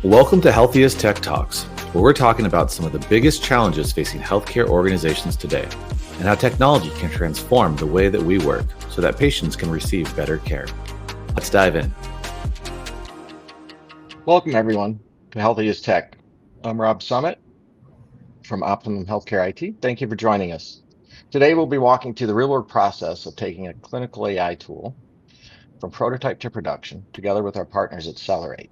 Welcome to Healthiest Tech Talks, where we're talking about some of the biggest challenges facing healthcare organizations today and how technology can transform the way that we work so that patients can receive better care. Let's dive in. Welcome, everyone, to Healthiest Tech. I'm Rob Summitt from Optimum Healthcare IT. Thank you for joining us. Today, we'll be walking through the real-world process of taking a clinical AI tool from prototype to production, together with our partners at Celerate.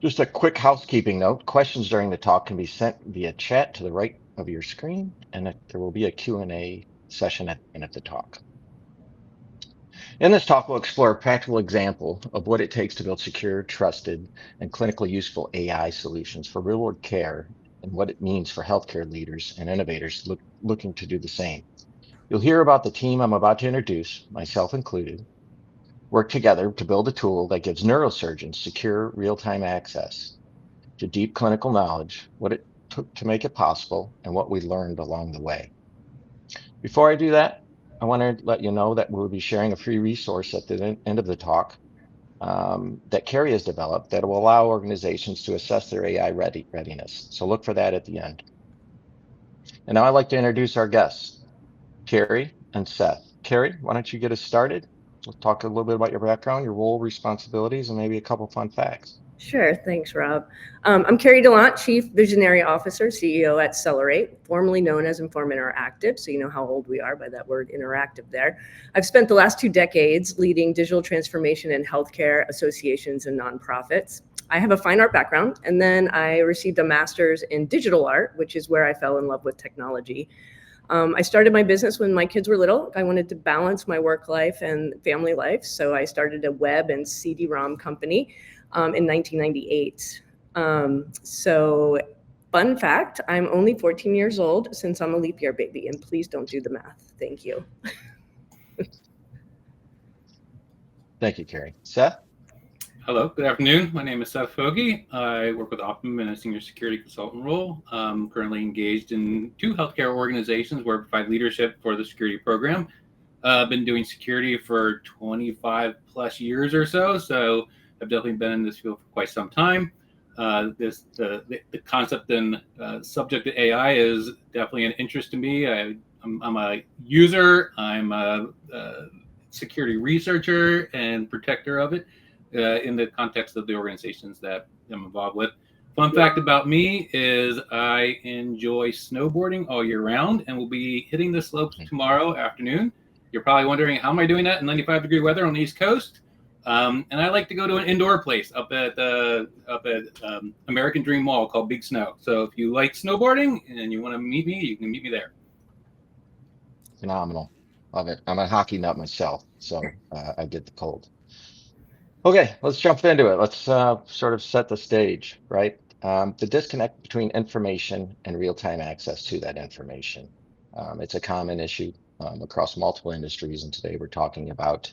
Just a quick housekeeping note, questions during the talk can be sent via chat to the right of your screen, and there will be a Q&A session at the end of the talk. In this talk, we'll explore a practical example of what it takes to build secure, trusted, and clinically useful AI solutions for real-world care and what it means for healthcare leaders and innovators looking to do the same. You'll hear about the team I'm about to introduce, myself included, work together to build a tool that gives neurosurgeons secure real-time access to deep clinical knowledge, what it took to make it possible, and what we learned along the way. Before I do that, I want to let you know that we'll be sharing a free resource at the end of the talk that Carrie has developed that will allow organizations to assess their AI readiness. So look for that at the end. And now I'd like to introduce our guests, Carrie and Seth. Carrie, why don't you get us started? We'll talk a little bit about your background, your role, responsibilities, and maybe a couple fun facts. Sure. Thanks, Rob. I'm Carrie Delente, Chief Visionary Officer, CEO at Celerate, formerly known as Inform Interactive. So you know how old we are by that word interactive there. I've spent the last 2 decades leading digital transformation in healthcare associations and nonprofits. I have a fine art background, and then I received a master's in digital art, which is where I fell in love with technology. I started my business when my kids were little. I wanted to balance my work life and family life. So I started a web and CD-ROM company in 1998. So fun fact, I'm only 14 years old since I'm a leap year baby, and please don't do the math. Thank you. Thank you, Carrie. Seth? Hello, good afternoon. My name is Seth Fogie. I work with Optimum in a senior security consultant role. I'm currently engaged in 2 healthcare organizations where I provide leadership for the security program. I've been doing security for 25 plus years or so I've definitely been in this field for quite some time. The concept and subject of AI is definitely an interest to me. I'm a user. I'm a security researcher and protector of it. In the context of the organizations that I'm involved with. Fun fact about me is I enjoy snowboarding all year round and will be hitting the slopes tomorrow afternoon. You're probably wondering, how am I doing that in 95-degree weather on the East Coast? And I like to go to an indoor place up at American Dream Mall called Big Snow. So if you like snowboarding and you want to meet me, you can meet me there. Phenomenal. Love it. I'm a hockey nut myself, so I get the cold. Okay, let's jump into it. Let's sort of set the stage, right? The disconnect between information and real-time access to that information. It's a common issue across multiple industries, and today we're talking about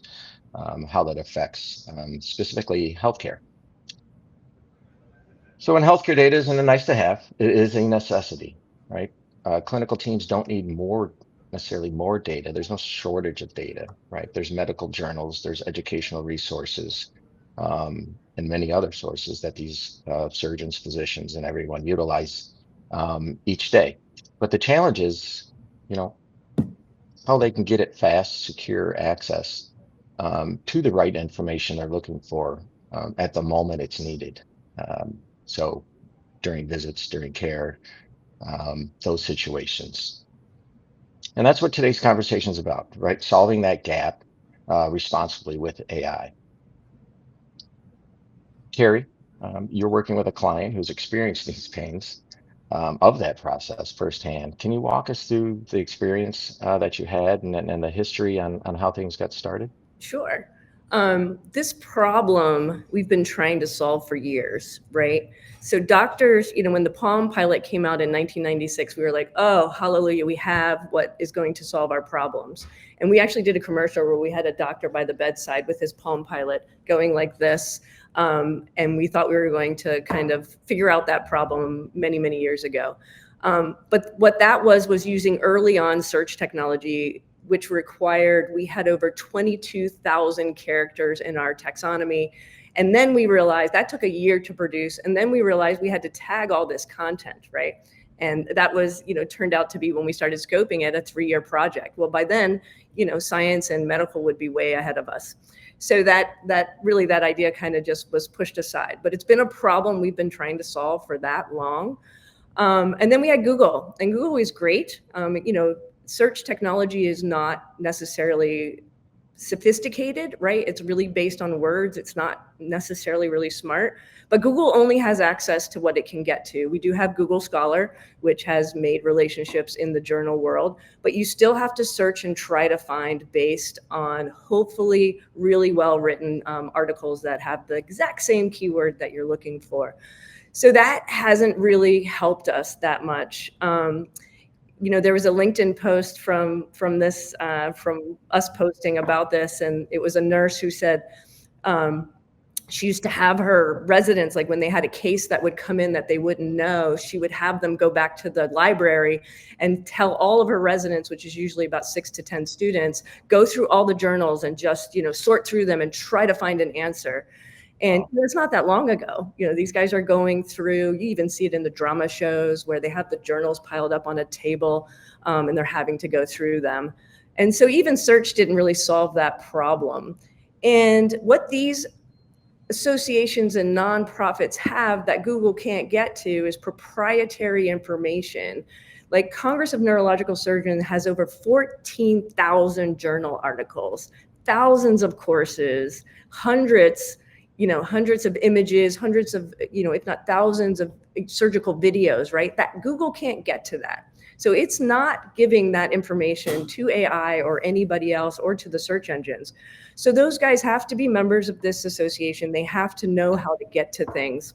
how that affects specifically healthcare. So when healthcare data isn't a nice to have, it is a necessity, right? Clinical teams don't need necessarily more data. There's no shortage of data, right? There's medical journals, there's educational resources, and many other sources that these surgeons, physicians, and everyone utilize each day. But the challenge is, how they can get it fast, secure access to the right information they're looking for at the moment it's needed. So during visits, during care, those situations. And that's what today's conversation is about, right? Solving that gap responsibly with AI. Carrie, you're working with a client who's experienced these pains of that process firsthand. Can you walk us through the experience that you had and the history on how things got started? Sure. This problem we've been trying to solve for years, right? So doctors, when the Palm Pilot came out in 1996, we were like, oh, hallelujah, we have what is going to solve our problems. And we actually did a commercial where we had a doctor by the bedside with his Palm Pilot going like this. And we thought we were going to kind of figure out that problem many, many years ago. But what that was using early on search technology, which required, we had over 22,000 characters in our taxonomy. And then we realized that took a year to produce. And then we realized we had to tag all this content, right? And that was, turned out to be, when we started scoping it, a 3-year project. Well, by then, science and medical would be way ahead of us. So that idea kind of just was pushed aside. But it's been a problem we've been trying to solve for that long. And then we had Google, and Google is great. Search technology is not necessarily sophisticated, right? It's really based on words. It's not necessarily really smart, but Google only has access to what it can get to. We do have Google Scholar, which has made relationships in the journal world, but you still have to search and try to find based on hopefully really well-written articles that have the exact same keyword that you're looking for. So that hasn't really helped us that much. There was a LinkedIn post from us posting about this, and it was a nurse who said she used to have her residents, like when they had a case that would come in that they wouldn't know, she would have them go back to the library and tell all of her residents, which is usually about 6 to 10 students, go through all the journals and just, sort through them and try to find an answer. And it's not that long ago. These guys are going through, you even see it in the drama shows where they have the journals piled up on a table and they're having to go through them. And so even search didn't really solve that problem. And what these associations and nonprofits have that Google can't get to is proprietary information. Like Congress of Neurological Surgeons has over 14,000 journal articles, thousands of courses, hundreds of images, hundreds of, if not thousands of surgical videos, right? That Google can't get to that. So it's not giving that information to AI or anybody else or to the search engines. So those guys have to be members of this association. They have to know how to get to things.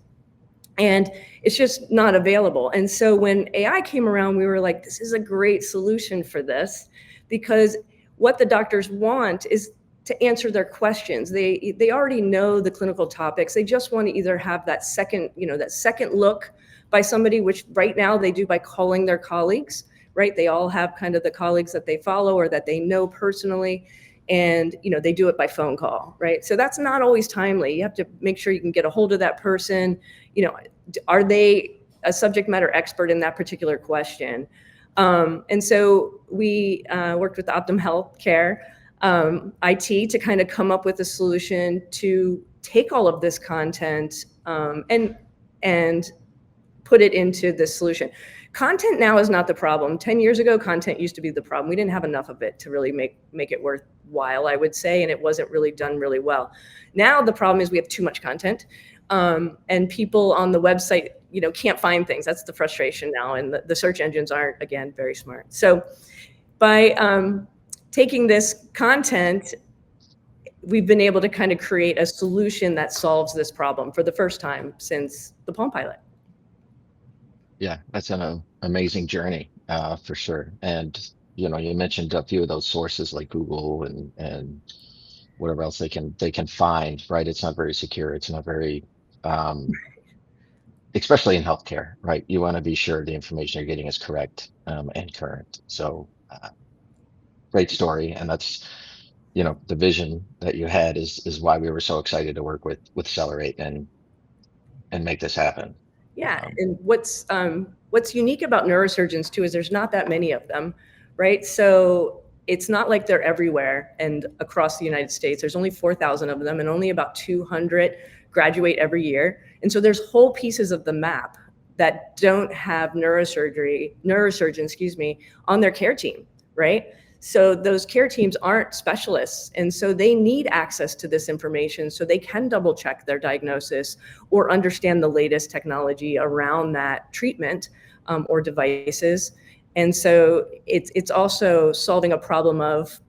And it's just not available. And so when AI came around, we were like, this is a great solution for this, because what the doctors want is to answer their questions. They already know the clinical topics. They just want to either have that second look by somebody, which right now they do by calling their colleagues, right? They all have kind of the colleagues that they follow or that they know personally. And, they do it by phone call, right? So that's not always timely. You have to make sure you can get a hold of that person. Are they a subject matter expert in that particular question? And so we worked with Optimum Healthcare, IT, to kind of come up with a solution to take all of this content and put it into this solution. Content now is not the problem. 10 years ago, content used to be the problem. We didn't have enough of it to really make it worthwhile, I would say, and it wasn't really done really well. Now the problem is we have too much content, and people on the website, can't find things. That's the frustration now, and the search engines aren't, again, very smart. So by taking this content, we've been able to kind of create a solution that solves this problem for the first time since the Palm Pilot. Yeah, that's an amazing journey for sure. And you mentioned a few of those sources like Google and whatever else they can find, right? It's not very secure. It's not very, especially in healthcare, right? You want to be sure the information you're getting is correct and current. So great story, and that's the vision that you had is why we were so excited to work with Celerate and make this happen. Yeah, and what's unique about neurosurgeons too is there's not that many of them, right? So it's not like they're everywhere and across the United States. There's only 4,000 of them, and only about 200 graduate every year. And so there's whole pieces of the map that don't have neurosurgeons, on their care team, right? So those care teams aren't specialists. And so they need access to this information so they can double check their diagnosis or understand the latest technology around that treatment or devices. And so it's also solving a problem of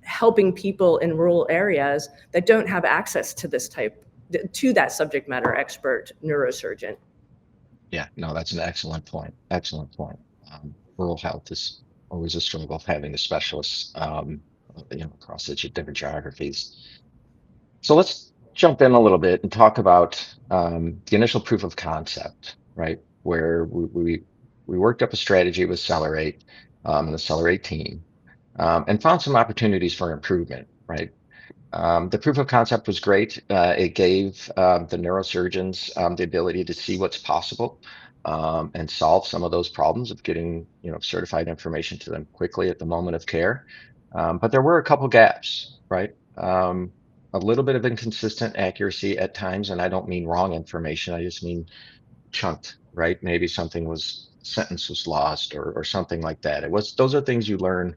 helping people in rural areas that don't have access to that subject matter expert neurosurgeon. Yeah, no, that's an excellent point. Excellent point. Rural health is always a struggle of having the specialists, across such different geographies. So let's jump in a little bit and talk about the initial proof of concept, right? Where we worked up a strategy with Celerate and the Celerate team, and found some opportunities for improvement, right? The proof of concept was great. It gave the neurosurgeons the ability to see what's possible and solve some of those problems of getting certified information to them quickly at the moment of care. But there were a couple gaps, right? A little bit of inconsistent accuracy at times, and I don't mean wrong information. I just mean chunked, right? Maybe sentence was lost or something like that. Those are things you learn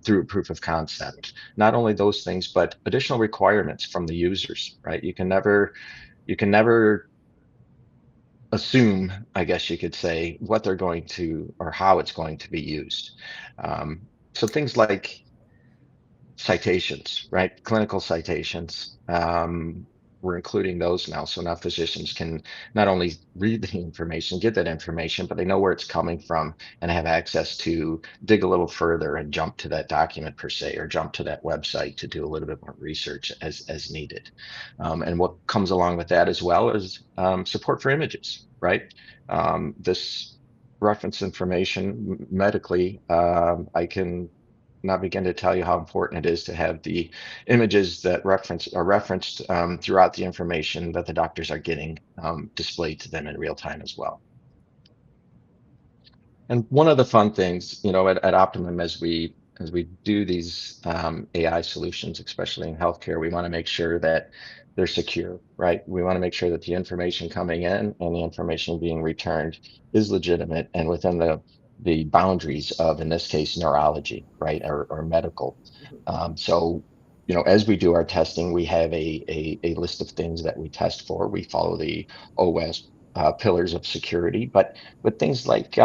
through proof of concept. Not only those things, but additional requirements from the users, right? You can never assume, I guess you could say, what they're going to or how it's going to be used. So things like citations, right? Clinical citations. We're including those now. So now physicians can not only read the information, get that information, but they know where it's coming from and have access to dig a little further and jump to that document per se, or jump to that website to do a little bit more research as needed. And what comes along with that as well is support for images, right? This reference information medically, I can not begin to tell you how important it is to have the images that are referenced throughout the information that the doctors are getting displayed to them in real time as well. And one of the fun things, at Optimum, as we do these AI solutions, especially in healthcare, we want to make sure that they're secure, right? We want to make sure that the information coming in and the information being returned is legitimate and within the boundaries of, in this case, neurology, right, or medical. So, as we do our testing, we have a list of things that we test for. We follow the OS pillars of security, but things like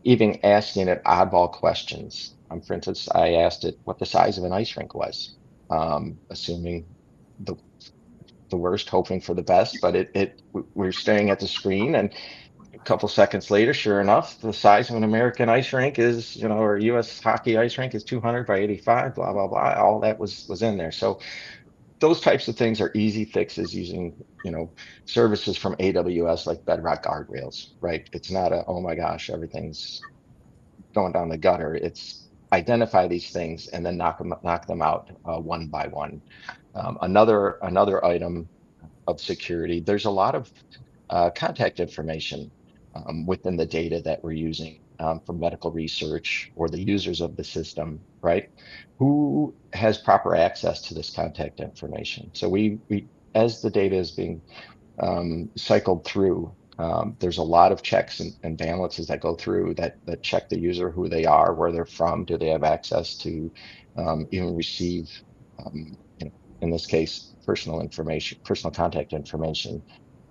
even asking it oddball questions. For instance, I asked it what the size of an ice rink was, assuming the worst, hoping for the best, but we're staring at the screen, and a couple seconds later, sure enough, the size of an American ice rink is, or a US hockey ice rink is 200 by 85, blah, blah, blah. All that was in there. So those types of things are easy fixes using, services from AWS like Bedrock Guardrails, right? It's not oh my gosh, everything's going down the gutter. It's identify these things and then knock them out one by one. Another item of security, there's a lot of contact information within the data that we're using for medical research or the users of the system, right? Who has proper access to this contact information? So we as the data is being cycled through, there's a lot of checks and balances that go through that check the user, who they are, where they're from, do they have access to even receive, in this case, personal contact information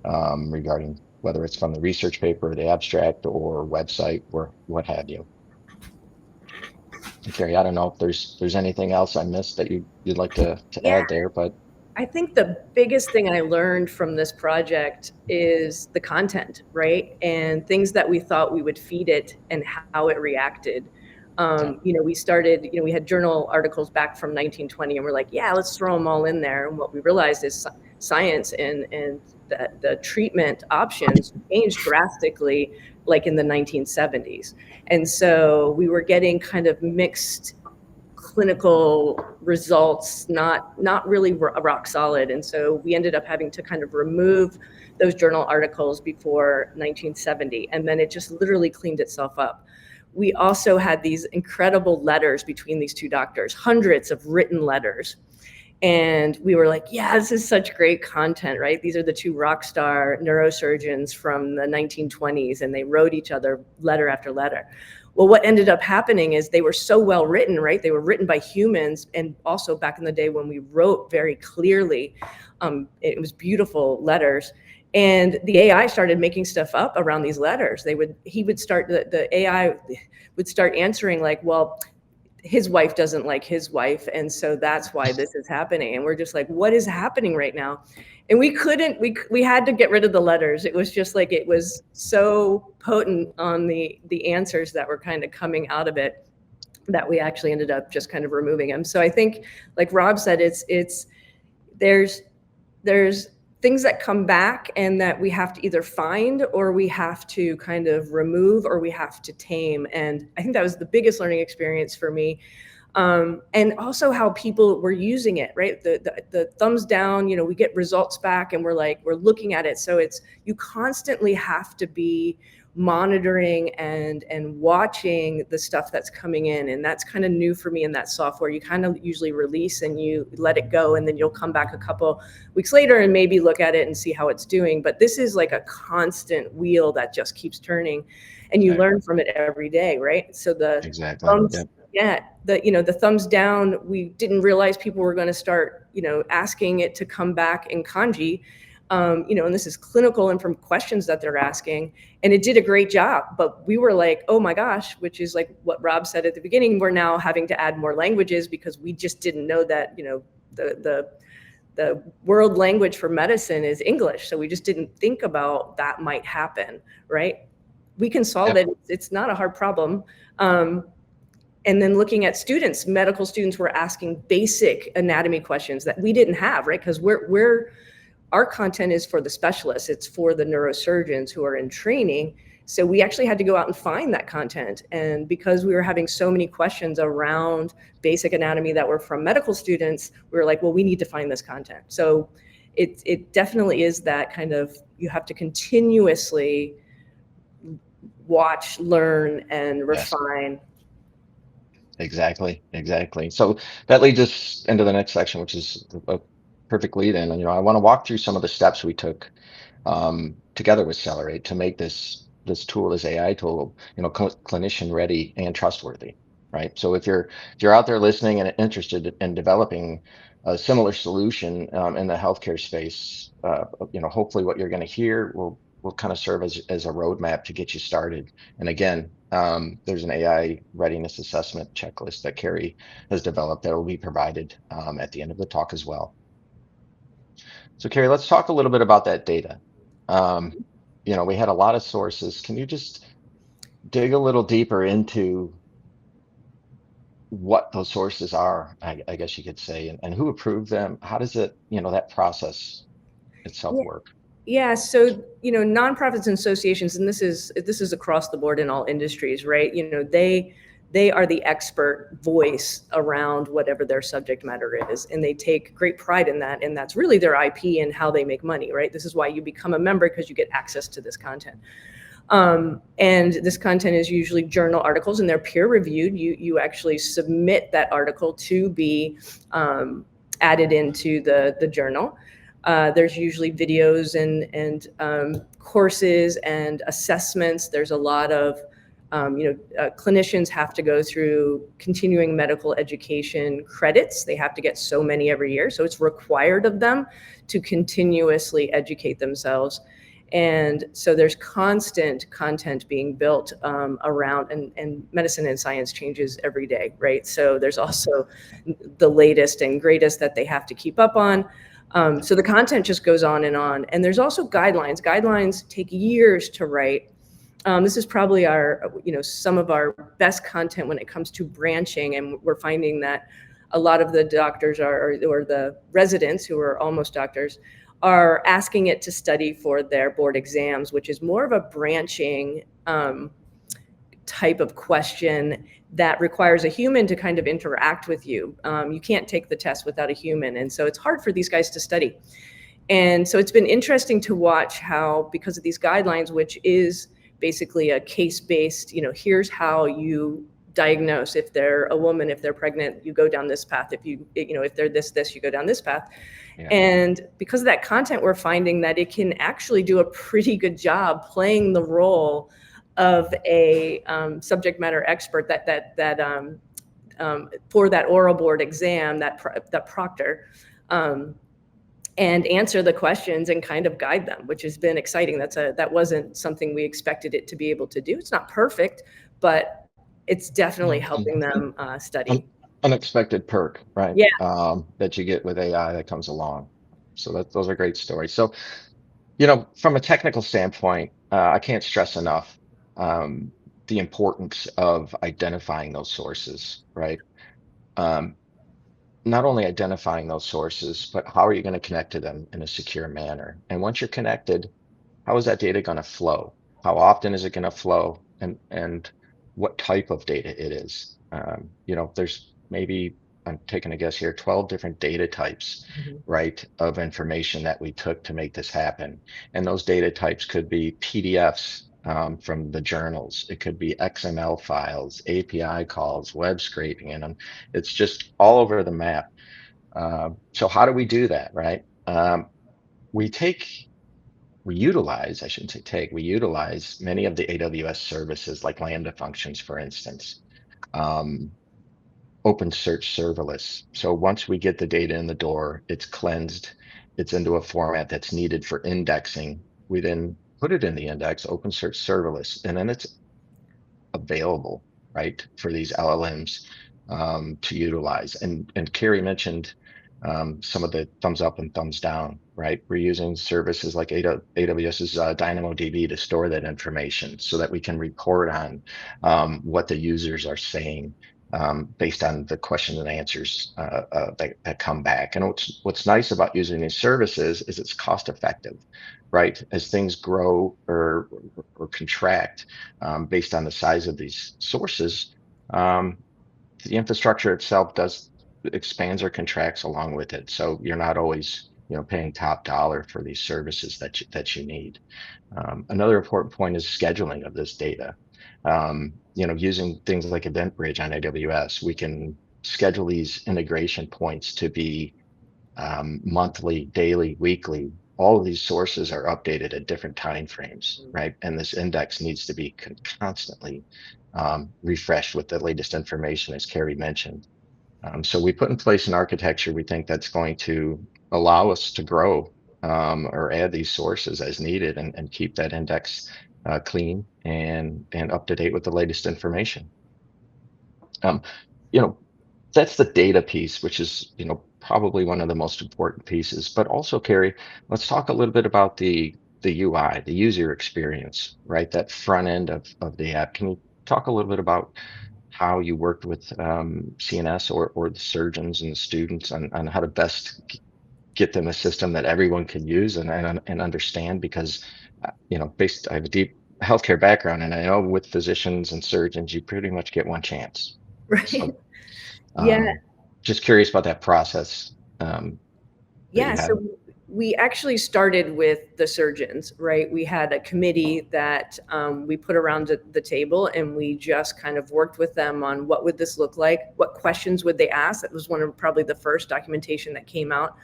regarding whether it's from the research paper, the abstract, or website, or what have you. Carrie, I don't know if there's anything else I missed that you'd like to add there, but I think the biggest thing I learned from this project is the content, right? And things that we thought we would feed it and how it reacted. We started, we had journal articles back from 1920, and we're like, yeah, let's throw them all in there. And what we realized is science and the treatment options changed drastically, like in the 1970s. And so we were getting kind of mixed clinical results, not really rock solid. And so we ended up having to kind of remove those journal articles before 1970. And then it just literally cleaned itself up. We also had these incredible letters between these two doctors, hundreds of written letters. And we were like, yeah, this is such great content, right? These are the two rock star neurosurgeons from the 1920s, and they wrote each other letter after letter. Well, what ended up happening is they were so well written, right? They were written by humans. And also back in the day when we wrote very clearly, it was beautiful letters. And the AI started making stuff up around these letters. The AI would start answering like, well, his wife doesn't like his wife, and so that's why this is happening. And we're just like, what is happening right now? And we had to get rid of the letters. It was just like, it was so potent on the answers that were kind of coming out of it that we actually ended up just kind of removing them. So I think, like Rob said, there's things that come back and that we have to either find, or we have to kind of remove, or we have to tame. And I think that was the biggest learning experience for me. And also how people were using it, right? The thumbs down, we get results back and we're looking at it. So you constantly have to be monitoring and watching the stuff that's coming in. And that's kind of new for me in that software. You kind of usually release and you let it go, and then you'll come back a couple weeks later and maybe look at it and see how it's doing. But this is like a constant wheel that just keeps turning, and you learn from it every day, right? So Exactly. The thumbs down, we didn't realize people were going to start, asking it to come back in kanji. And this is clinical and from questions that they're asking, and it did a great job. But we were like, oh my gosh, which is like what Rob said at the beginning, we're now having to add more languages because we just didn't know that, the world language for medicine is English. So we just didn't think about that might happen, right? We can solve it. It's not a hard problem. And then looking at students, medical students were asking basic anatomy questions that we didn't have, right? Because our content is for the specialists. It's for the neurosurgeons who are in training. So we actually had to go out and find that content. And because we were having so many questions around basic anatomy that were from medical students, we were like, well, we need to find this content. So it definitely is that kind of, you have to continuously watch, learn, and refine. Exactly. So that leads us into the next section, which is a perfect lead in. And, I want to walk through some of the steps we took together with Celerate to make this tool, this AI tool, clinician ready and trustworthy, right? So if you're out there listening and interested in developing a similar solution in the healthcare space, hopefully what you're going to hear will kind of serve as a roadmap to get you started. And again, there's an AI readiness assessment checklist that Carrie has developed that will be provided at the end of the talk as well. So Carrie, let's talk a little bit about that data. We had a lot of sources. Can you just dig a little deeper into what those sources are, I guess you could say, and who approved them? How does it, that process itself work? Yeah, so nonprofits and associations, and this is across the board in all industries, right? They are the expert voice around whatever their subject matter is, and they take great pride in that, and that's really their IP and how they make money, right? This is why you become a member, because you get access to this content. And this content is usually journal articles, and they're peer reviewed. You actually submit that article to be added into the journal. There's usually videos and courses and assessments. There's a lot of, clinicians have to go through continuing medical education credits. They have to get so many every year. So it's required of them to continuously educate themselves. And so there's constant content being built around, and medicine and science changes every day, right? So there's also the latest and greatest that they have to keep up on. So the content just goes on. And there's also guidelines. Guidelines take years to write. This is probably some of our best content when it comes to branching. And we're finding that a lot of the doctors or the residents who are almost doctors are asking it to study for their board exams, which is more of a branching type of question that requires a human to kind of interact with you. You can't take the test without a human. And so it's hard for these guys to study. And so it's been interesting to watch how, because of these guidelines, which is basically a case-based, here's how you diagnose. If they're a woman, if they're pregnant, you go down this path. If they're this, you go down this path. Yeah. And because of that content, we're finding that it can actually do a pretty good job playing the role of a subject matter expert that for that oral board exam, that proctor, and answer the questions and kind of guide them, which has been exciting. That wasn't something we expected it to be able to do. It's not perfect, but it's definitely helping them study. Unexpected perk, right? Yeah. That you get with AI that comes along. So those are great stories. So, from a technical standpoint, I can't stress enough the importance of identifying those sources, right? Not only identifying those sources, but how are you going to connect to them in a secure manner? And once you're connected, how is that data going to flow? How often is it going to flow? And what type of data it is? maybe, I'm taking a guess here, 12 different data types, right, of information that we took to make this happen. And those data types could be PDFs from the journals. It could be XML files, API calls, web scraping, and it's just all over the map. So how do we do that, right? We utilize many of the AWS services like Lambda functions, for instance. OpenSearch serverless. So once we get the data in the door, it's cleansed, it's into a format that's needed for indexing. We then put it in the index, OpenSearch serverless, and then it's available, right, for these LLMs to utilize. And Carrie mentioned some of the thumbs up and thumbs down, right? We're using services like AWS's DynamoDB to store that information so that we can report on what the users are saying based on the questions and answers that come back. And what's nice about using these services is it's cost effective, right? As things grow or contract based on the size of these sources, the infrastructure itself expands or contracts along with it. So you're not always paying top dollar for these services that you need. Another important point is scheduling of this data. Using things like EventBridge on AWS, we can schedule these integration points to be monthly, daily, weekly. All of these sources are updated at different time frames, right? And this index needs to be constantly refreshed with the latest information, as Carrie mentioned. So we put in place an architecture we think that's going to allow us to grow or add these sources as needed and keep that index clean and up to date with the latest information. That's the data piece, which is probably one of the most important pieces. But also, Carrie, let's talk a little bit about the UI, the user experience, right? That front end of the app. Can you talk a little bit about how you worked with CNS or the surgeons and the students on how to best get them a system that everyone can use and understand? Because I have a deep healthcare background, and I know with physicians and surgeons, you pretty much get one chance. Right. So, Yeah. Just curious about that process. Yeah. So we actually started with the surgeons, right? We had a committee that we put around the table, and we just kind of worked with them on what would this look like? What questions would they ask? That was one of probably the first documentation that came out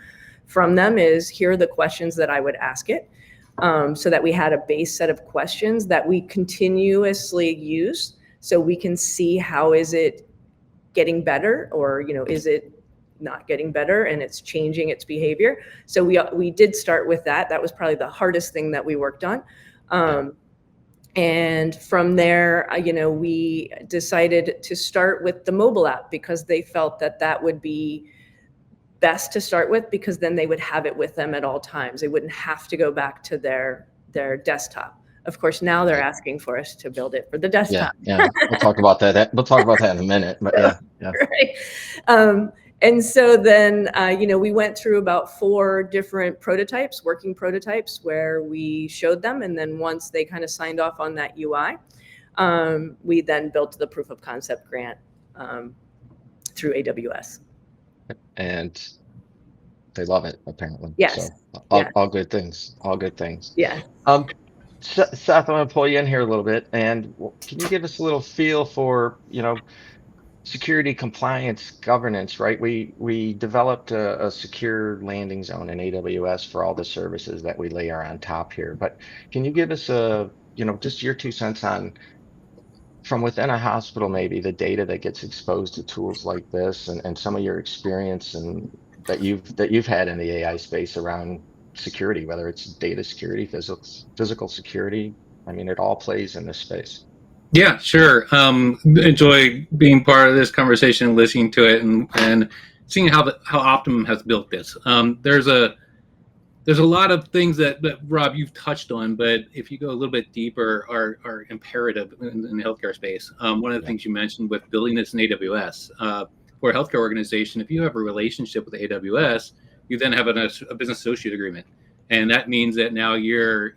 from them is, here are the questions that I would ask it. So that we had a base set of questions that we continuously use so we can see how is it getting better, or is it not getting better and it's changing its behavior. So we did start with that. That was probably the hardest thing that we worked on. And from there, we decided to start with the mobile app because they felt that would be best to start with, because then they would have it with them at all times. They wouldn't have to go back to their desktop. Of course, now they're asking for us to build it for the desktop. Yeah. We'll talk about that. We'll talk about that in a minute. But yeah. Right. And so then, we went through about 4 different prototypes, working prototypes, where we showed them. And then once they kind of signed off on that UI, we then built the proof of concept grant through AWS. And they love it, apparently. Yes. So all good things. All good things. Yeah. Seth, I'm going to pull you in here a little bit, and can you give us a little feel for security, compliance, governance, right? We developed a secure landing zone in AWS for all the services that we layer on top here. But can you give us just your 2 cents on, from within a hospital, maybe the data that gets exposed to tools like this, and some of your experience and that you've had in the AI space around security, whether it's data security, physical security. I mean, it all plays in this space. Yeah, sure. Enjoy being part of this conversation, listening to it, and seeing how Optimum has built this. There's a lot of things that Rob, you've touched on, but if you go a little bit deeper, are imperative in the healthcare space. One of the things you mentioned with building this in AWS, for a healthcare organization, if you have a relationship with AWS, you then have a business associate agreement. And that means that now your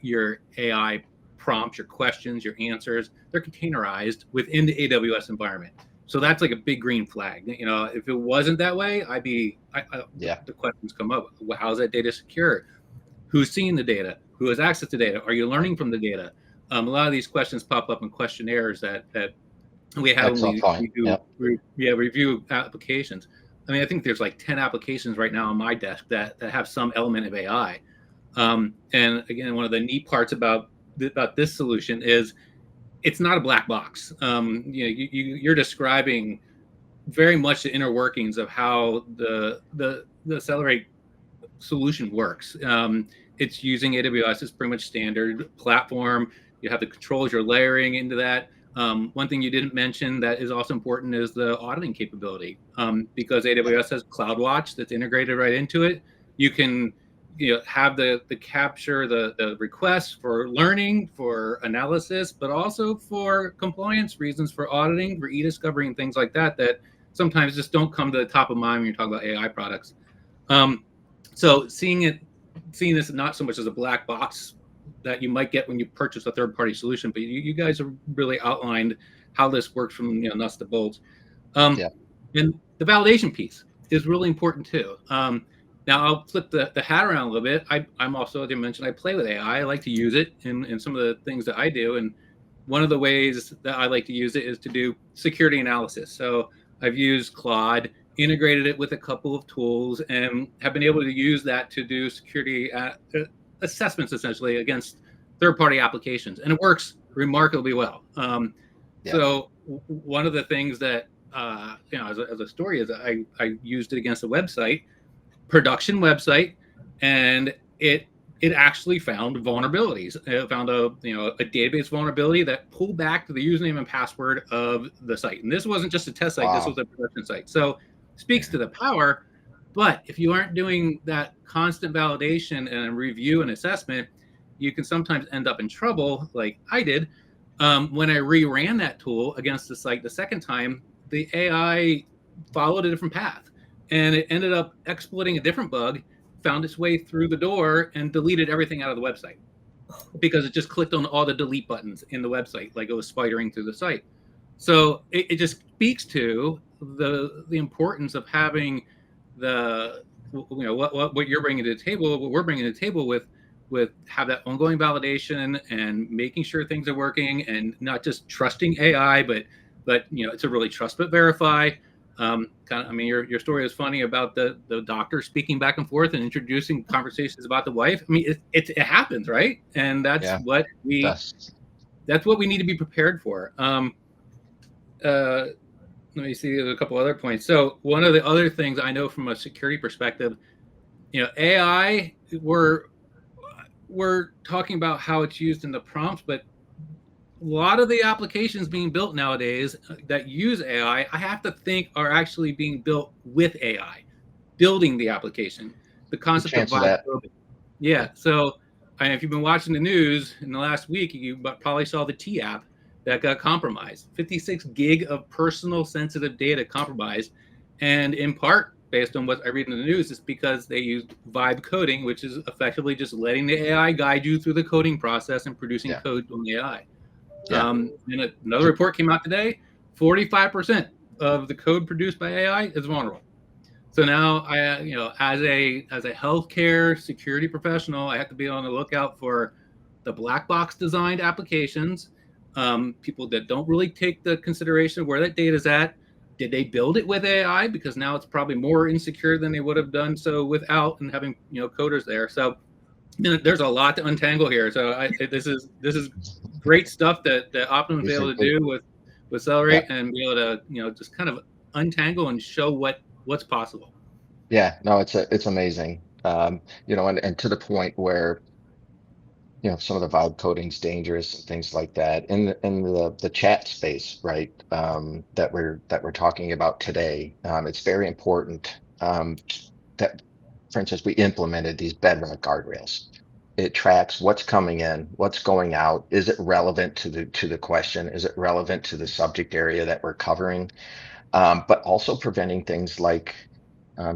AI prompts, your questions, your answers, they're containerized within the AWS environment. So that's like a big green flag. If it wasn't that way, the questions come up. Well, how's that data secure? Who's seeing the data? Who has access to data? Are you learning from the data? A lot of these questions pop up in questionnaires that we have when we review applications. I mean, I think there's like 10 applications right now on my desk that have some element of AI. And again, one of the neat parts about this solution is it's not a black box. You're describing very much the inner workings of how the Celerate solution works. It's using AWS as pretty much standard platform. You have the controls you're layering into that. One thing you didn't mention that is also important is the auditing capability. Because AWS has CloudWatch that's integrated right into it. You can have the capture the requests for learning, for analysis, but also for compliance reasons, for auditing, for e-discovery and things like that sometimes just don't come to the top of mind when you're talking about AI products. So seeing this not so much as a black box that you might get when you purchase a third-party solution, but you guys have really outlined how this works from nuts to bolts. And the validation piece is really important too. Now I'll flip the hat around a little bit. I'm also, as I mentioned, I play with AI. I like to use it in some of the things that I do. And one of the ways that I like to use it is to do security analysis. So I've used Claude, integrated it with a couple of tools, and have been able to use that to do security assessments essentially against third-party applications. And it works remarkably well. So one of the things that, as a story is I used it against a website, production website, and it actually found vulnerabilities. It found a database vulnerability that pulled back to the username and password of the site. And this wasn't just a test site, This was a production site. So speaks to the power, but if you aren't doing that constant validation and review and assessment, you can sometimes end up in trouble like I did. When I reran that tool against the site the second time, the AI followed a different path. And it ended up exploiting a different bug, found its way through the door, and deleted everything out of the website because it just clicked on all the delete buttons in the website, like it was spidering through the site. So it just speaks to the importance of having what you're bringing to the table, what we're bringing to the table with have that ongoing validation and making sure things are working, and not just trusting AI, but it's a really trust but verify. Your story is funny about the doctor speaking back and forth and introducing conversations about the wife. I mean, it happens, right? And that's what we need to be prepared for. Let me see. There's a couple other points. So one of the other things I know from a security perspective, AI, we're talking about how it's used in the prompts, but a lot of the applications being built nowadays that use AI, I have to think are actually being built with AI, building the application. The concept of vibe coding. Yeah. So if you've been watching the news in the last week, you probably saw the T app that got compromised. 56 gig of personal sensitive data compromised. And in part, based on what I read in the news, is because they used vibe coding, which is effectively just letting the AI guide you through the coding process and producing code from the AI. And another report came out today, 45% of the code produced by AI is vulnerable. So now as a healthcare security professional, I have to be on the lookout for the black box designed applications, people that don't really take the consideration of where that data is at. Did they build it with AI? Because now it's probably more insecure than they would have done so without, and having coders there. So there's a lot to untangle here. So this is great stuff that Optimum is able to do with Celerate, and be able to just kind of untangle and show what's possible. Yeah, no, it's amazing. And to the point where some of the vibe coding's dangerous and things like that. In the chat space, right? That we're talking about today, it's very important that, for instance, we implemented these bedrock guardrails. It tracks what's coming in, what's going out. Is it relevant to the question? Is it relevant to the subject area that we're covering? But also preventing things like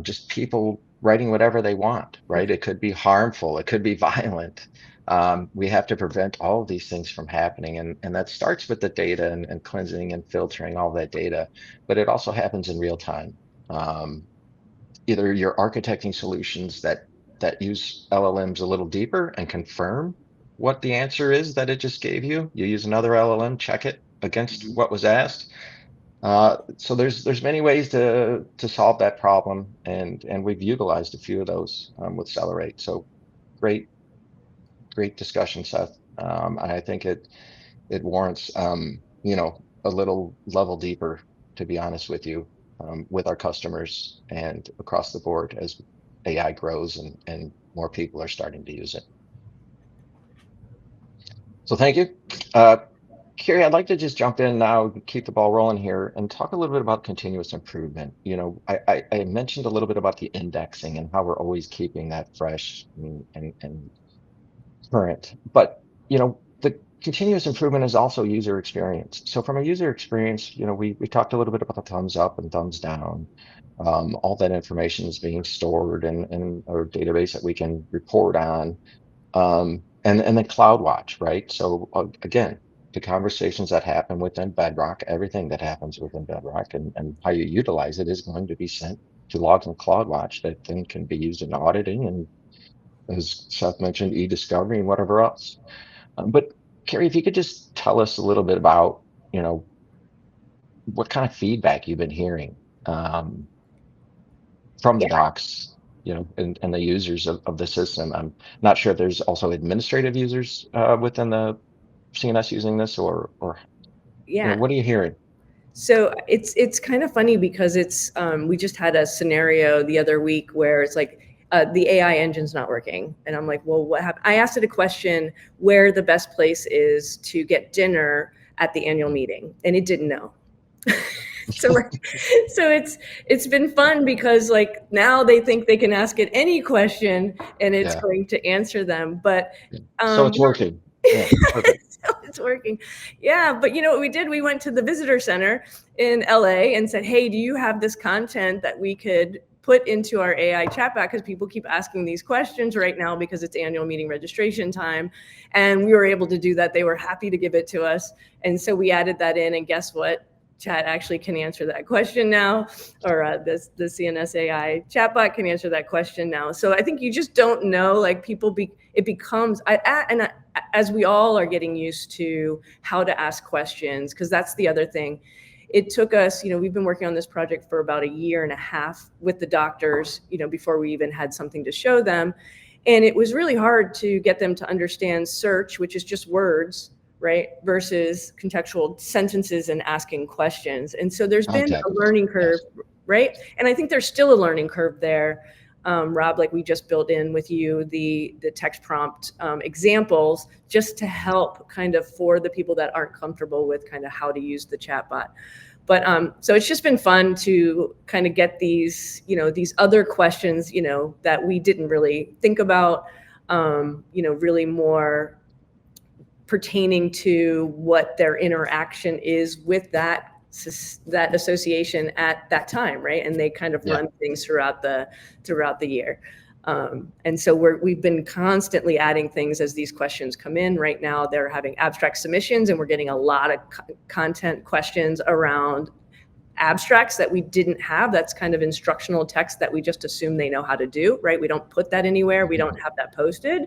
just people writing whatever they want, right? It could be harmful. It could be violent. We have to prevent all of these things from happening. And that starts with the data and cleansing and filtering all that data, but it also happens in real time. Either you're architecting solutions that use LLMs a little deeper and confirm what the answer is that it just gave you. You use another LLM, check it against what was asked. So there's many ways to solve that problem, and we've utilized a few of those with Celerate. So great discussion, Seth. I think it warrants a little level deeper, to be honest with you, with our customers and across the board as AI grows and more people are starting to use it. So thank you. Carrie, I'd like to just jump in now, keep the ball rolling here, and talk a little bit about continuous improvement. I mentioned a little bit about the indexing and how we're always keeping that fresh and current. But the continuous improvement is also user experience. So from a user experience, we talked a little bit about the thumbs up and thumbs down. All that information is being stored in our database that we can report on, and then CloudWatch, right? So again, the conversations that happen within Bedrock, everything that happens within Bedrock and how you utilize it is going to be sent to logs in CloudWatch that then can be used in auditing and, as Seth mentioned, e-discovery and whatever else. But Carrie, if you could just tell us a little bit about, what kind of feedback you've been hearing from the docs, and the users of the system. I'm not sure if there's also administrative users within the CNS using this, or Yeah. What are you hearing? So it's kind of funny because it's we just had a scenario the other week where it's like the AI engine's not working, and I'm like, well, what happened? I asked it a question where the best place is to get dinner at the annual meeting, and it didn't know. So it's been fun because like now they think they can ask it any question and it's going to answer them. But so it's working. Yeah, perfect. So it's working. Yeah, but what we did? We went to the visitor center in LA and said, hey, do you have this content that we could put into our AI chatbot? Because people keep asking these questions right now because it's annual meeting registration time. And we were able to do that. They were happy to give it to us. And so we added that in, and guess what? Chat actually can answer that question now, or the CNS AI chatbot can answer that question now. So I think you just don't know, like it becomes, as we all are getting used to how to ask questions, because that's the other thing. It took us, we've been working on this project for about 1.5 years with the doctors, before we even had something to show them. And it was really hard to get them to understand search, which is just words, right, versus contextual sentences and asking questions. And so there's been a learning curve, right? And I think there's still a learning curve there. Rob, like we just built in with you the text prompt examples just to help kind of for the people that aren't comfortable with kind of how to use the chatbot. But so it's just been fun to kind of get these, these other questions, that we didn't really think about, really more pertaining to what their interaction is with that association at that time, right? And they kind of run things throughout the year. And so we've been constantly adding things as these questions come in. Right now, they're having abstract submissions, and we're getting a lot of content questions around abstracts that we didn't have. That's kind of instructional text that we just assume they know how to do, right? We don't put that anywhere. We don't have that posted.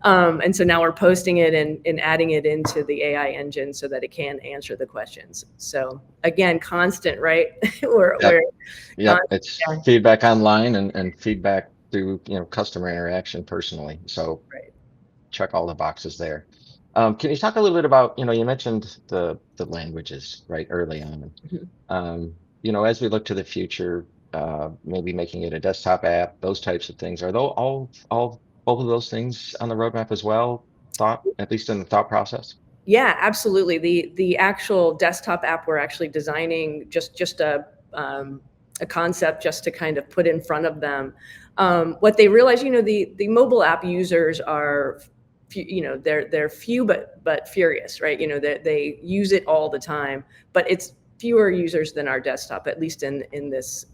And so now we're posting it and adding it into the AI engine so that it can answer the questions. So again, constant, right? It's feedback online and feedback through, customer interaction personally. So check all the boxes there. Can you talk a little bit about, you mentioned the languages right early on. Mm-hmm. As we look to the future, maybe making it a desktop app, those types of things, are those all both of those things on the roadmap as well? At least in the thought process? Yeah, absolutely. The actual desktop app, we're actually designing just a concept just to kind of put in front of them. What they realize, the mobile app users are, they're few but furious, right? They use it all the time, but it's fewer users than our desktop, at least in this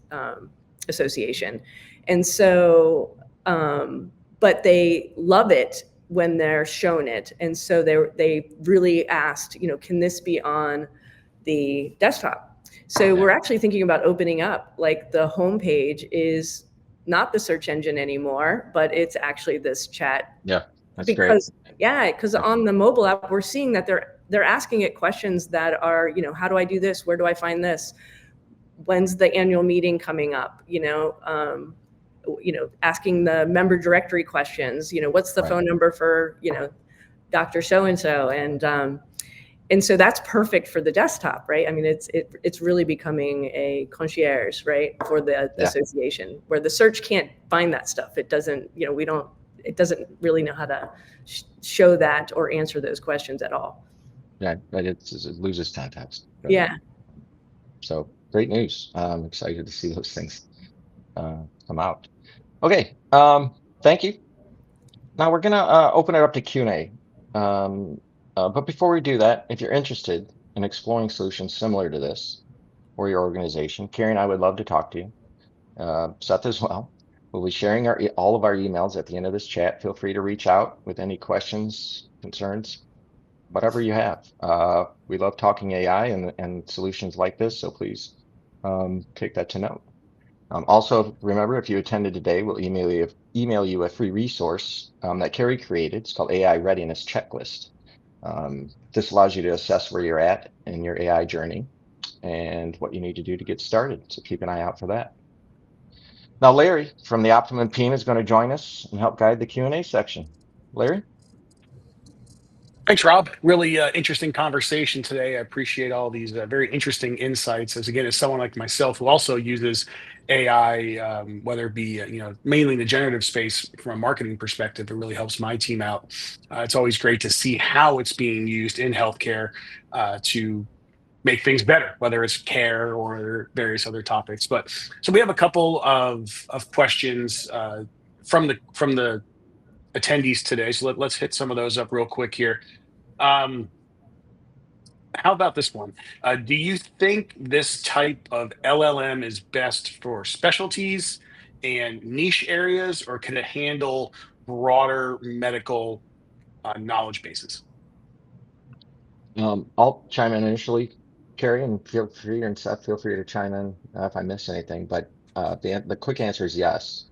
association. And so, but they love it when they're shown it. And so they really asked, can this be on the desktop? So we're actually thinking about opening up, like the homepage is not the search engine anymore, but it's actually this chat. Yeah, that's because, great. Yeah, because on the mobile app, we're seeing that they're asking it questions that are, how do I do this? Where do I find this? When's the annual meeting coming up? Asking the member directory questions, what's the phone number for, Dr. So-and-so. And so that's perfect for the desktop, right? I mean, it's really becoming a concierge, right, for the association, where the search can't find that stuff. It doesn't, it doesn't really know how to show that or answer those questions at all. Yeah, but it loses context. Right? Yeah. So great news. I'm excited to see those things come out. Okay, thank you. Now we're gonna open it up to Q&A. But before we do that, if you're interested in exploring solutions similar to this for your organization, Carrie and I would love to talk to you. Seth as well. We'll be sharing all of our emails at the end of this chat. Feel free to reach out with any questions, concerns, whatever you have. We love talking AI and solutions like this, so please take that to note. Also, remember, if you attended today, we'll email you a free resource that Carrie created. It's called AI Readiness Checklist. This allows you to assess where you're at in your AI journey and what you need to do to get started. So keep an eye out for that. Now, Larry from the Optimum team is going to join us and help guide the Q&A section. Larry? Thanks, Rob. Really interesting conversation today. I appreciate all these very interesting insights. As someone like myself who also uses AI, whether it be mainly in the generative space from a marketing perspective, it really helps my team out. It's always great to see how it's being used in healthcare to make things better, whether it's care or various other topics. But so we have a couple of questions from the attendees today. So let's hit some of those up real quick here. How about this one? Do you think this type of LLM is best for specialties and niche areas, or can it handle broader medical knowledge bases? I'll chime in initially, Carrie, and Seth, feel free to chime in if I miss anything. But the quick answer is yes.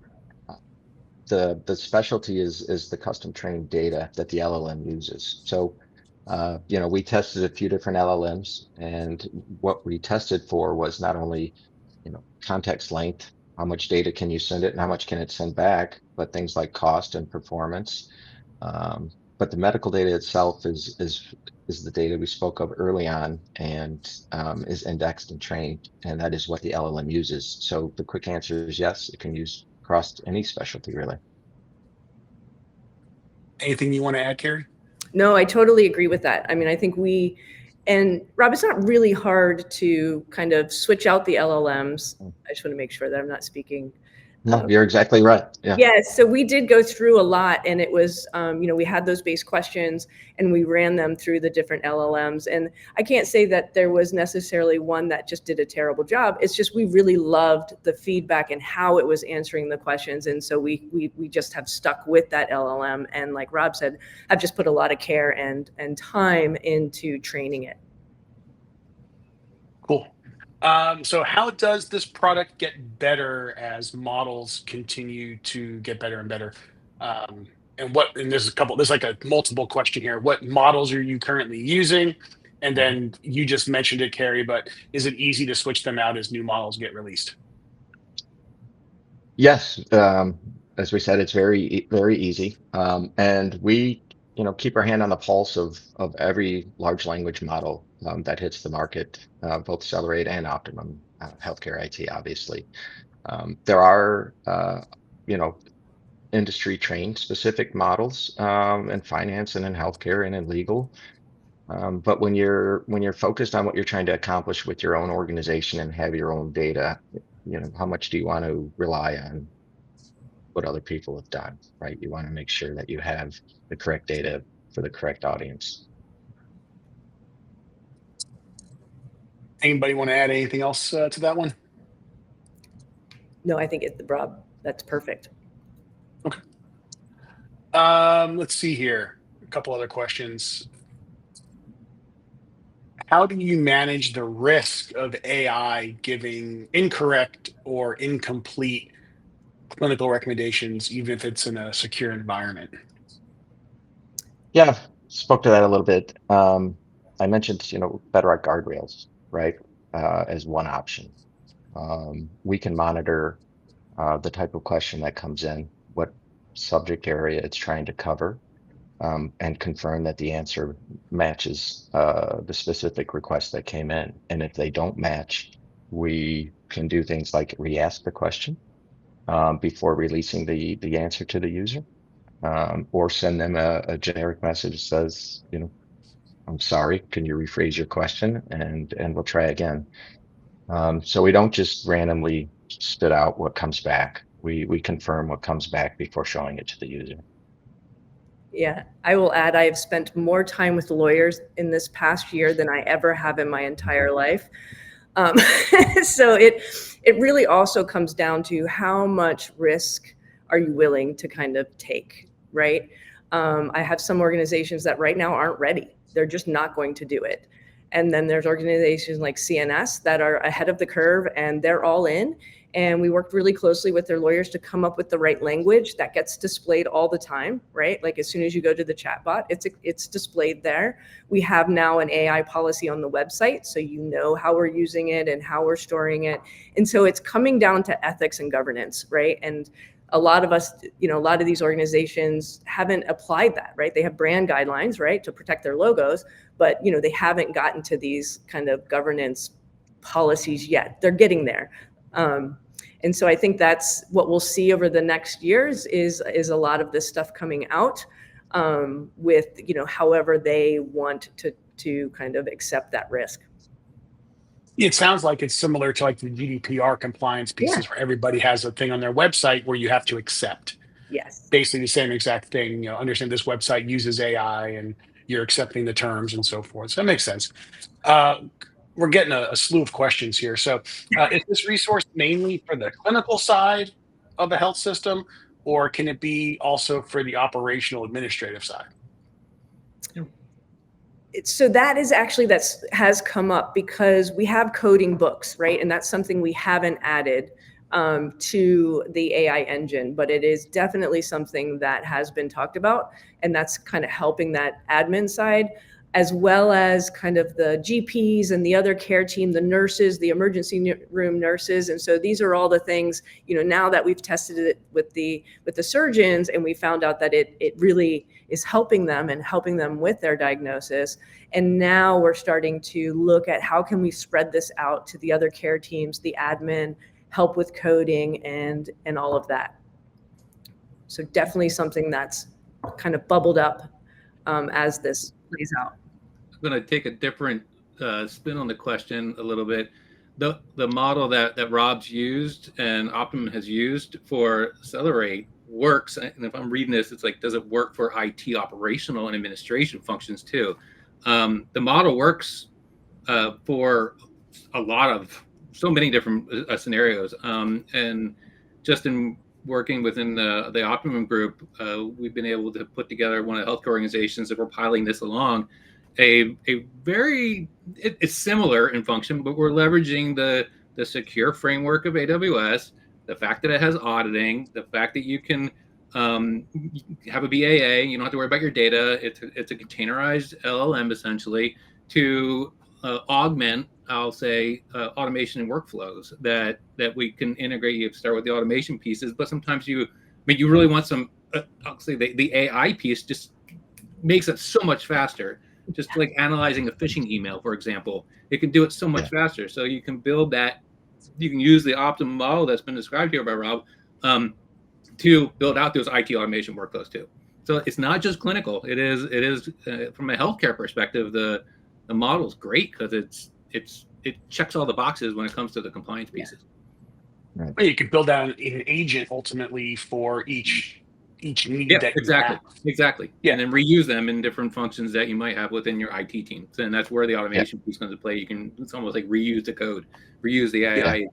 The specialty is the custom trained data that the LLM uses. So, we tested a few different LLMs, and what we tested for was not only, context length, how much data can you send it and how much can it send back, but things like cost and performance. But the medical data itself is the data we spoke of early on and is indexed and trained, and that is what the LLM uses. So the quick answer is yes, it can use across any specialty, really. Anything you want to add, Carrie? No, I totally agree with that. I mean, I think and Rob, it's not really hard to kind of switch out the LLMs. I just want to make sure that I'm not speaking. No, you're exactly right. Yeah. Yes. So we did go through a lot, and it was, we had those base questions and we ran them through the different LLMs. And I can't say that there was necessarily one that just did a terrible job. It's just, we really loved the feedback and how it was answering the questions. And so we just have stuck with that LLM. And like Rob said, I've just put a lot of care and time into training it. Cool. So how does this product get better as models continue to get better and better? And there's like a multiple question here. What models are you currently using? And then you just mentioned it, Carrie, but is it easy to switch them out as new models get released? Yes. As we said, it's very, very easy. And we, keep our hand on the pulse of every large language model that hits the market, both Celerate and Optimum, healthcare IT, obviously. There are, industry trained specific models in finance and in healthcare and in legal. But when you're focused on what you're trying to accomplish with your own organization and have your own data, how much do you want to rely on what other people have done, right? You want to make sure that you have the correct data for the correct audience. Anybody want to add anything else to that one? No, I think Rob, that's perfect. Okay. Let's see here. A couple other questions. How do you manage the risk of AI giving incorrect or incomplete clinical recommendations, even if it's in a secure environment? Yeah, spoke to that a little bit. I mentioned, Bedrock guardrails, right, as one option. We can monitor the type of question that comes in, what subject area it's trying to cover, and confirm that the answer matches the specific request that came in. And if they don't match, we can do things like re-ask the question before releasing the answer to the user, or send them a generic message that says, I'm sorry, can you rephrase your question? And we'll try again. So we don't just randomly spit out what comes back. We confirm what comes back before showing it to the user. Yeah, I will add, I have spent more time with lawyers in this past year than I ever have in my entire life. So it really also comes down to how much risk are you willing to kind of take, right? I have some organizations that right now aren't ready. They're just not going to do it. And then there's organizations like CNS that are ahead of the curve and they're all in. And we worked really closely with their lawyers to come up with the right language that gets displayed all the time, right? Like as soon as you go to the chatbot, it's displayed there. We have now an AI policy on the website, so you know how we're using it and how we're storing it. And so it's coming down to ethics and governance, right? And a lot of us, a lot of these organizations haven't applied that, right? They have brand guidelines, right, to protect their logos, but they haven't gotten to these kind of governance policies yet. They're getting there. And so I think that's what we'll see over the next years is a lot of this stuff coming out with, however they want to kind of accept that risk. It sounds like it's similar to like the GDPR compliance pieces where everybody has a thing on their website where you have to accept. Yes. Basically the same exact thing, understand this website uses AI and you're accepting the terms and so forth. So that makes sense. We're getting a slew of questions here. So is this resource mainly for the clinical side of a health system, or can it be also for the operational administrative side? So that is actually, has come up because we have coding books, right? And that's something we haven't added to the AI engine, but it is definitely something that has been talked about. And that's kind of helping that admin side, as well as kind of the GPs and the other care team, the nurses, the emergency room nurses. And so these are all the things, now that we've tested it with the surgeons and we found out that it really is helping them and helping them with their diagnosis. And now we're starting to look at how can we spread this out to the other care teams, the admin, help with coding and all of that. So definitely something that's kind of bubbled up as this plays out. I'm going to take a different spin on the question a little bit. The model that Rob's used and Optimum has used for Celerate works. And if I'm reading this, it's like, does it work for IT operational and administration functions too? The model works for a lot of so many different scenarios. And just in working within the Optimum group, we've been able to put together one of the healthcare organizations that we're piloting this along. It's similar in function, but we're leveraging the secure framework of AWS, the fact that it has auditing, the fact that you can have a BAA, you don't have to worry about your data. It's a containerized LLM essentially to augment, I'll say, automation and workflows that we can integrate. You start with the automation pieces, but sometimes you really want some, I'll say the AI piece just makes it so much faster. Just like analyzing a phishing email, for example, it can do it so much faster. So you can build that, you can use the Optimum model that's been described here by Rob to build out those IT automation workflows too. So it's not just clinical. It is from a healthcare perspective, the model is great because it checks all the boxes when it comes to the compliance pieces. Right. You can build out an agent ultimately for each need that exactly. Yeah. And then reuse them in different functions that you might have within your IT team. So, and that's where the automation piece comes into play. It's almost like reuse the code, reuse the AI. Yeah.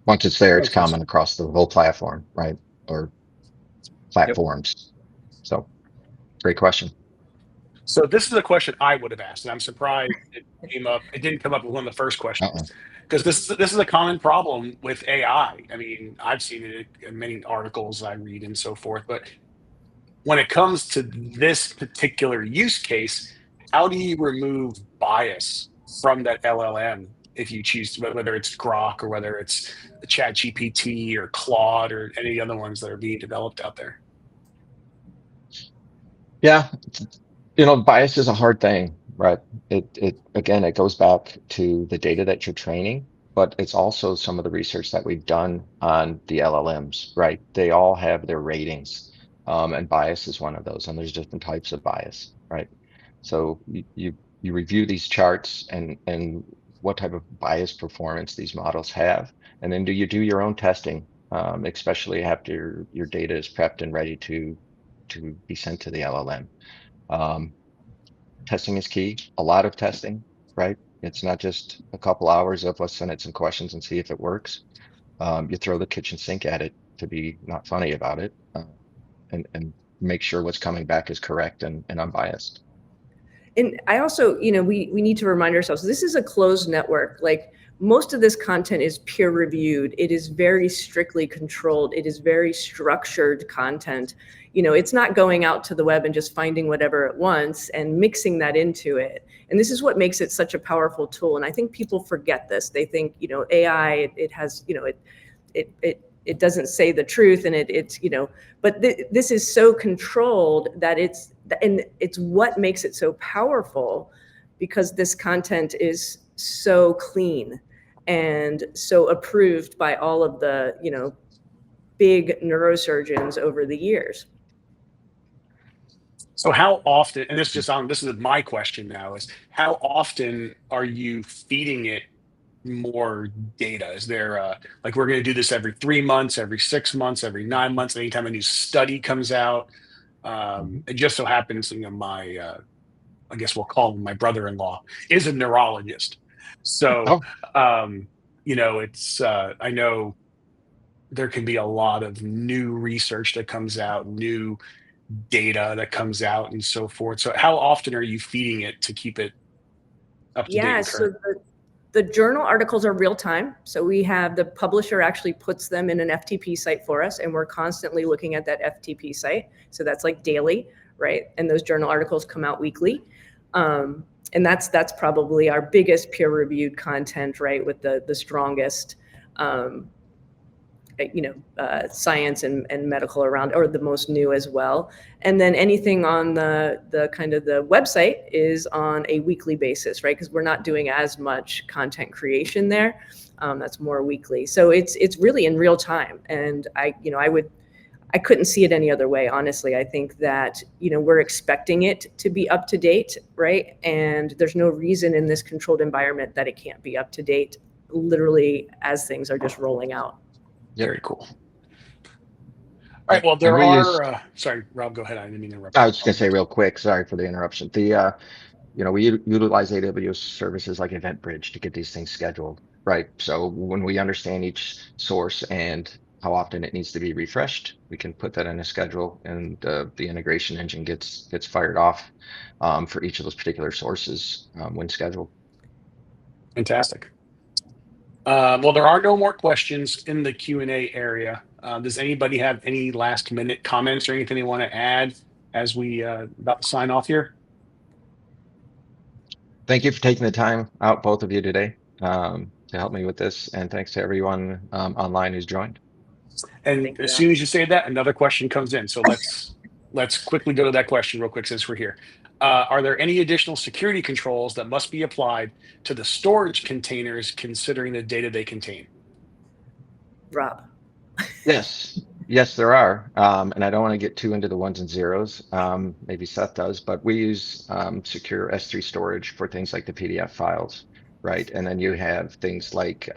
Once it's there, it's common across the whole platform, right? Or platforms. So great question. So this is a question I would have asked, and I'm surprised it came up. It didn't come up with one of the first questions, because this is a common problem with AI. I mean, I've seen it in many articles I read and so forth. But when it comes to this particular use case, how do you remove bias from that LLM if you choose to, whether it's Grok or whether it's ChatGPT or Claude or any other ones that are being developed out there? Yeah, bias is a hard thing, right? It again, it goes back to the data that you're training, but it's also some of the research that we've done on the LLMs, right? They all have their ratings, and bias is one of those, and there's different types of bias, right? So you review these charts and what type of bias performance these models have, and then you do your own testing, especially after your data is prepped and ready to be sent to the LLM. Testing is key, a lot of testing, right? It's not just a couple hours of let's send it some questions and see if it works. You throw the kitchen sink at it, to be not funny about it, and make sure what's coming back is correct and unbiased. And I also, we need to remind ourselves, this is a closed network. Like, most of this content is peer reviewed. It is very strictly controlled. It is very structured content. It's not going out to the web and just finding whatever it wants and mixing that into it. And this is what makes it such a powerful tool. And I think people forget this. They think, AI, it has, it doesn't say the truth, and it's but this is so controlled that it's what makes it so powerful, because this content is so clean and so approved by all of the big neurosurgeons over the years. So how often, and this is my question now, is how often are you feeding it more data? Is there like, we're going to do this every 3 months, every 6 months, every 9 months, anytime a new study comes out? It just so happens, my I guess we'll call him my brother-in-law, is a neurologist. So it's I know there can be a lot of new research that comes out, new data that comes out, and so forth. So how often are you feeding it to keep it up to date and current? So the journal articles are real time. So we have, the publisher actually puts them in an FTP site for us, and we're constantly looking at that FTP site. So that's like daily, right? And those journal articles come out weekly. And that's probably our biggest peer reviewed content, right? With the strongest, science and medical around, or the most new as well. And then anything on the kind of the website is on a weekly basis, right? Because we're not doing as much content creation there. That's more weekly. So it's really in real time. And I couldn't see it any other way, honestly. I think that, we're expecting it to be up to date, right? And there's no reason in this controlled environment that it can't be up to date, literally, as things are just rolling out. Very cool. All right. Well, there are. Sorry, Rob, go ahead. I didn't mean to interrupt. I was just going to say real quick, sorry for the interruption. We utilize AWS services like EventBridge to get these things scheduled, right? So when we understand each source and how often it needs to be refreshed, we can put that in a schedule, and the integration engine gets fired off for each of those particular sources when scheduled. Fantastic. Well, there are no more questions in the Q&A area. Does anybody have any last minute comments or anything they want to add as we about to sign off here? Thank you for taking the time out, both of you, today, to help me with this, and thanks to everyone online who's joined. And as soon as you say that, another question comes in. So let's quickly go to that question real quick since we're here. Are there any additional security controls that must be applied to the storage containers considering the data they contain? Rob. Yes, there are. And I don't want to get too into the ones and zeros. Maybe Seth does, but we use secure S3 storage for things like the PDF files, right? And then you have things like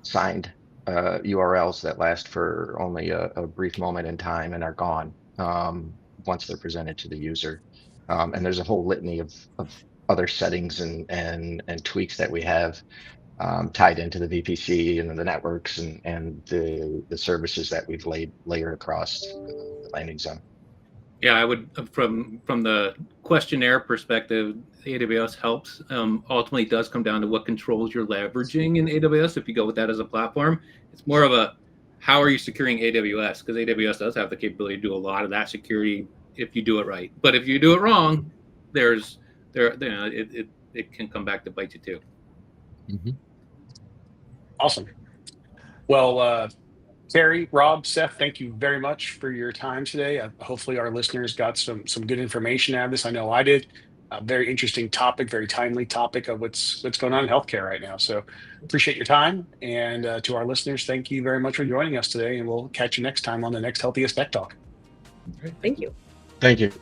signed URLs that last for only a brief moment in time and are gone once they're presented to the user. And there's a whole litany of other settings and tweaks that we have tied into the VPC and the networks and the services that we've layered across the landing zone. Yeah, I would from the questionnaire perspective, AWS helps. Ultimately, it does come down to what controls you're leveraging in AWS. If you go with that as a platform, it's more of a how are you securing AWS? Because AWS does have the capability to do a lot of that security if you do it right. But if you do it wrong, it can come back to bite you too. Mhm. Awesome. Well, Carrie, Rob, Seth, thank you very much for your time today. Hopefully, our listeners got some good information out of this. I know I did. A very interesting topic, very timely topic of what's going on in healthcare right now. So appreciate your time, and to our listeners, thank you very much for joining us today. And we'll catch you next time on the next Healthiest Tech Talk. Thank you. Thank you.